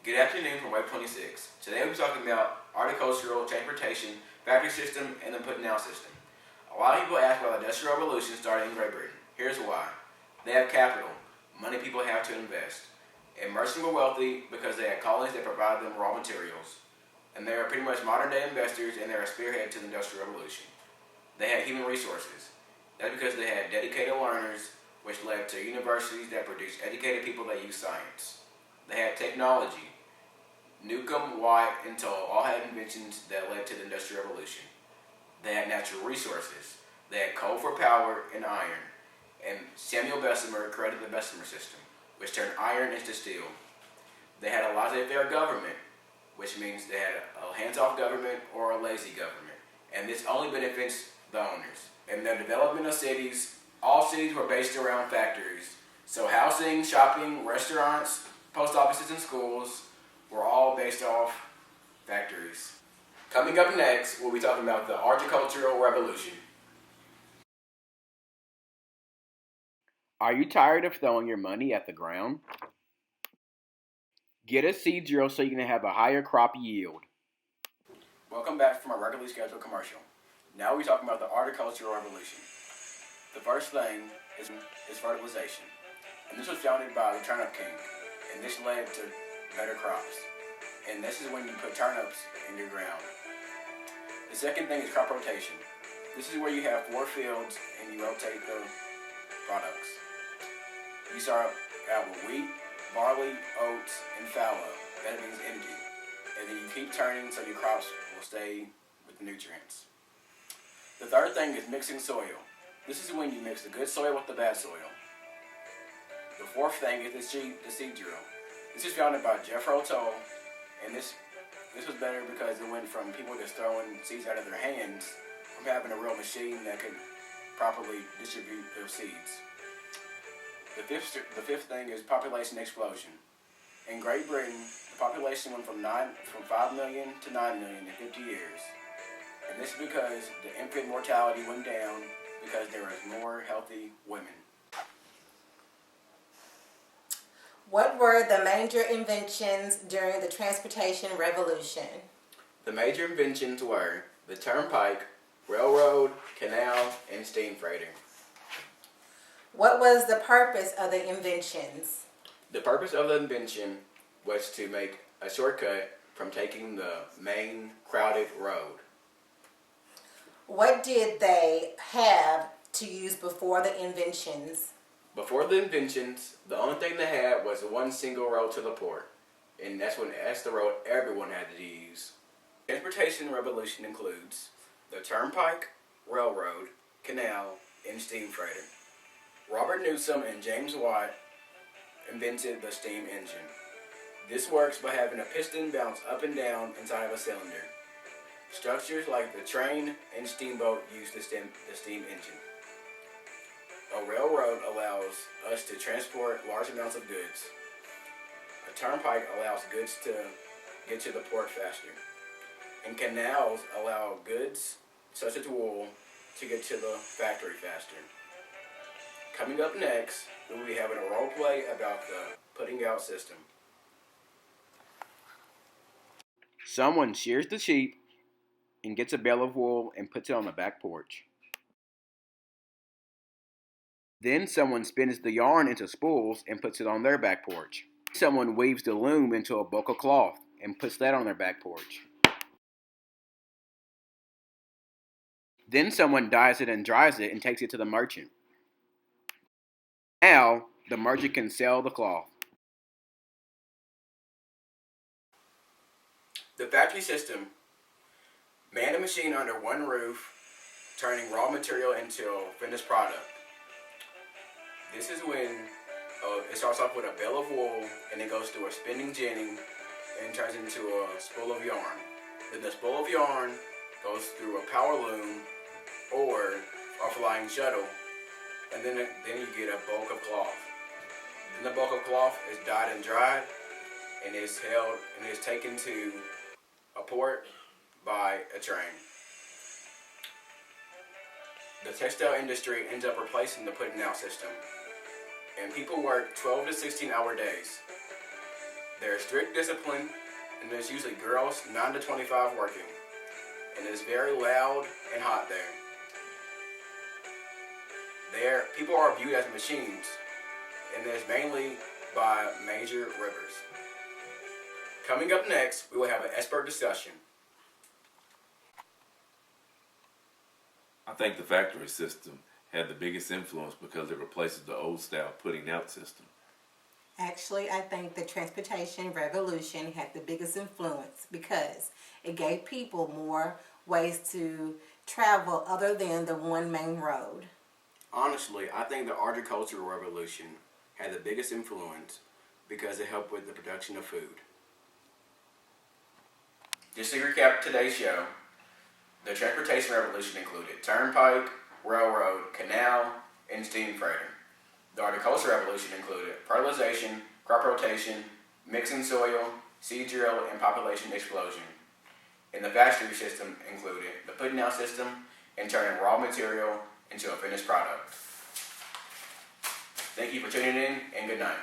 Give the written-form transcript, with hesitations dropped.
Good afternoon from Web 26. Today we'll be talking about horticultural, transportation, factory system, and the putting out system. A lot of people ask why the Industrial Revolution started in Great Britain. Here's why. They have capital, money people have to invest. And merchants were wealthy because they had colonies that provided them raw materials. And they are pretty much modern day investors and they're a spearhead to the Industrial Revolution. They had human resources. That's because they had dedicated learners, which led to universities that produced educated people that use science. They had technology. Newcomb, Watt, and Toll all had inventions that led to the Industrial Revolution. They had natural resources. They had coal for power and iron. And Samuel Bessemer created the Bessemer system, which turned iron into steel. They had a laissez-faire government, which means they had a hands-off government or a lazy government. And this only benefits the owners. In the development of cities, all cities were based around factories. So housing, shopping, restaurants, post offices, and schools were all based off factories. Coming up next, we'll be talking about the horticultural revolution. Are you tired of throwing your money at the ground? Get a seed drill so you can have a higher crop yield. Welcome back from our regularly scheduled commercial. Now we're talking about the horticultural revolution. The first thing is fertilization. And this was founded by the turnip king. And this led to better crops. And this is when you put turnips in your ground. The second thing is crop rotation. This is where you have 4 fields and you rotate the products. You start out with wheat, barley, oats, and fallow. That means energy. And then you keep turning so your crops will stay with the nutrients. The third thing is mixing soil. This is when you mix the good soil with the bad soil. The fourth thing is the seed drill. This is founded by Jpowell, and this was better because it went from people just throwing seeds out of their hands from having a real machine that could properly distribute those seeds. The fifth thing is population explosion. In Great Britain, the population went from 5 million to 9 million in 50 years. And this is because the infant mortality went down because there was more healthy women. What were the major inventions during the transportation revolution? The major inventions were the turnpike, railroad, canal, and steam freighter. What was the purpose of the inventions? The purpose of the invention was to make a shortcut from taking the main crowded road. What did they have to use before the inventions? Before the inventions, the only thing they had was one single road to the port, and that's the road everyone had to use. Transportation revolution includes the turnpike, railroad, canal, and steam freighter. Robert Newsom and James Watt invented the steam engine. This works by having a piston bounce up and down inside of a cylinder. Structures like the train and steamboat use the steam engine. A railroad allows us to transport large amounts of goods. A turnpike allows goods to get to the port faster. And canals allow goods, such as wool, to get to the factory faster. Coming up next, we will be having a role play about the putting out system. Someone shears the sheep and gets a bale of wool and puts it on the back porch. Then someone spins the yarn into spools and puts it on their back porch. Someone weaves the loom into a bulk of cloth and puts that on their back porch. Then someone dyes it and dries it and takes it to the merchant. Now, the merchant can sell the cloth. The factory system. Man and machine under one roof, turning raw material into a finished product. This is when it starts off with a bale of wool and it goes through a spinning jenny and turns into a spool of yarn. Then the spool of yarn goes through a power loom or a flying shuttle, and then you get a bulk of cloth. Then the bulk of cloth is dyed and dried and is held and is taken to a port by a train. The textile industry ends up replacing the putting out system, and people work 12 to 16 hour days. There is strict discipline, and there's usually girls 9 to 25 working. And it's very loud and hot there. People are viewed as machines, and there's mainly by major rivers. Coming up next, we will have an expert discussion. I think the factory system had the biggest influence because it replaces the old style putting out system. Actually, I think the transportation revolution had the biggest influence because it gave people more ways to travel other than the one main road. Honestly, I think the agricultural revolution had the biggest influence because it helped with the production of food. Just to recap today's show, the transportation revolution included turnpike, railroad, canal, and steam freighter. The agricultural revolution included fertilization, crop rotation, mixing soil, seed drill, and population explosion. And the factory system included the putting out system and turning raw material into a finished product. Thank you for tuning in, and good night.